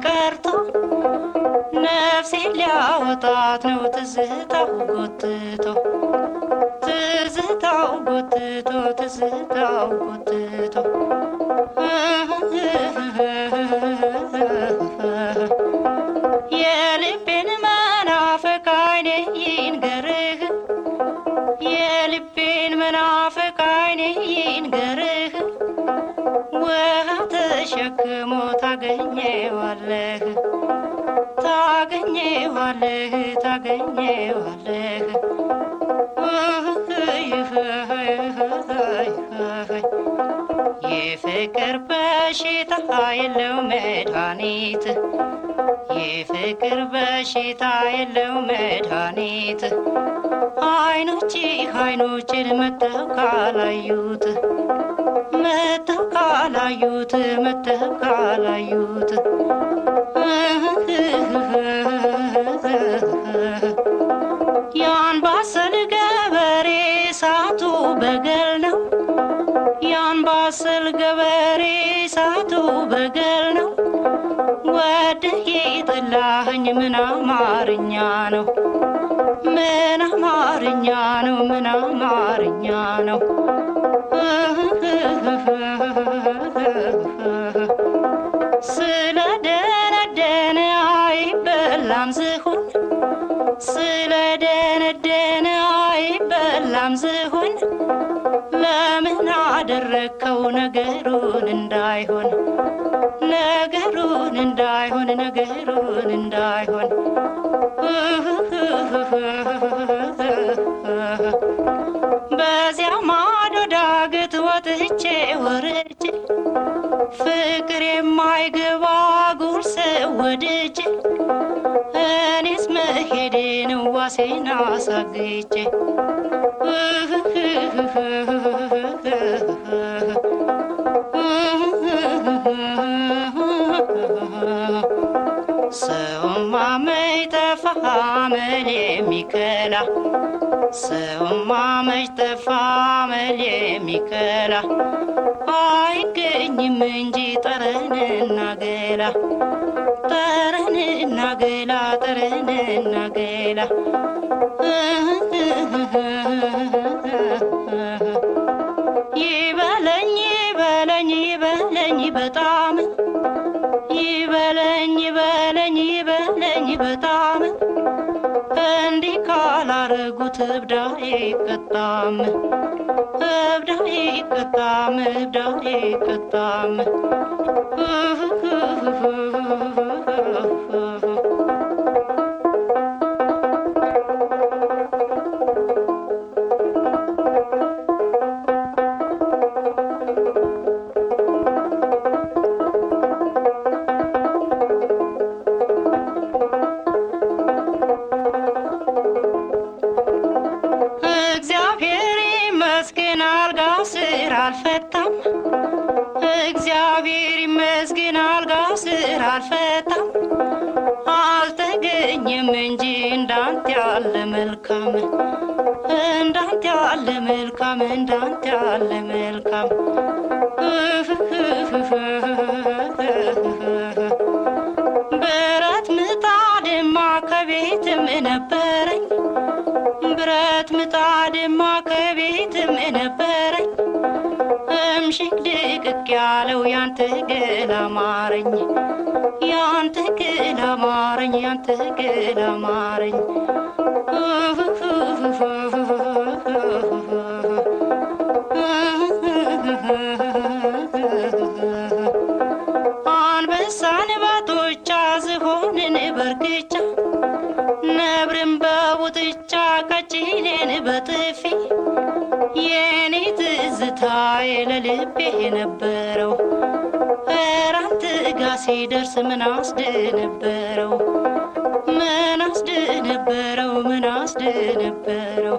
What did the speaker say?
ቀርቶ ነፍሴ ሊያወጣት ነው ትዝታው ጎትቶ ትዝታው ጎትቶ ትዝታው ጎትቶ የልቤን መናፈቅ አይኔ ይንገርህ የልቤን መናፈቅ አይኔ ይንገርህ ውሃ ተሸክሞ ታገኘዋለህ ታገኘዋለህ ታገኘዋለህ የፍቅር በሽታ የለው መድኃኒት የፍቅር በሽታ የለው መድኃኒት አይኖችን መተው ካላዩት መተው ካላዩት መተው ካላዩት የአምባሰል ገበሬ እሳቱ በገል ነው የአምባሰል ገበሬ እሳቱ በገል ነው ወደህ የጠላኸኝ ምን አማርኛ ነው ምን አማርኛ ነው ምን አማርኛ ነው ስለደነደነ አይበላም ዝሆን ስለደነደነ አይበላም ዝሆን ለምን አደረከው ነገሩን እንዳይሆን ነገሩን እንዳይሆን ነገሩን እንዳይሆን በዚያ ማዶ ዳገት ወጥቼ ወርጄ ፍቅር የማይገባ ጉርስ ወድጄ እኔስ መሄዴ ነው ዋሴን አሳግቼ ሰውማ መች ጠፋ አመል የሚከላ ሰውማ መች ጠፋ አመል የሚከላ አይገኝም እንጂ ጠረንና ገላ ጠረንና ገላ ጠረንና ገላ ይበለኝ ይበለኝ ይበለኝ በጣም ይበለኝ ይበለኝ ይበለኝ በጣም እንዲህ ካላረጉት እብዳ ይቀጣም እብዳ ይቀጣም እብዳ ይቀጣም አልፈታም እግዚአብሔር ይመስገን አልጋ ስር አልፈታም አልተገኘም እንጂ እንዳንተ ያለ መልካም እንዳንተ ያለ መልካም እንዳንተ ያለ መልካም ብረት ምጣድማ ከቤትም ነበረኝ ብረት ምጣድማ ከቤትም ነበረኝ እምሽክ ድቅቅ ያለው ያንተ ገላ ማረኝ ያንተ ገላ ማረኝ ያንተ ገላ ማረኝ አንበሳን ባቶቻ ዝሆንን በርግጫ ነብርን በቡጥጫ ቀጭኔን በጥፊ የኔ ትዝታ የለልቤ ነበረው እራንት ጋ ሲደርስ ምን አስደነበረው ምን አስደነበረው ምን አስደነበረው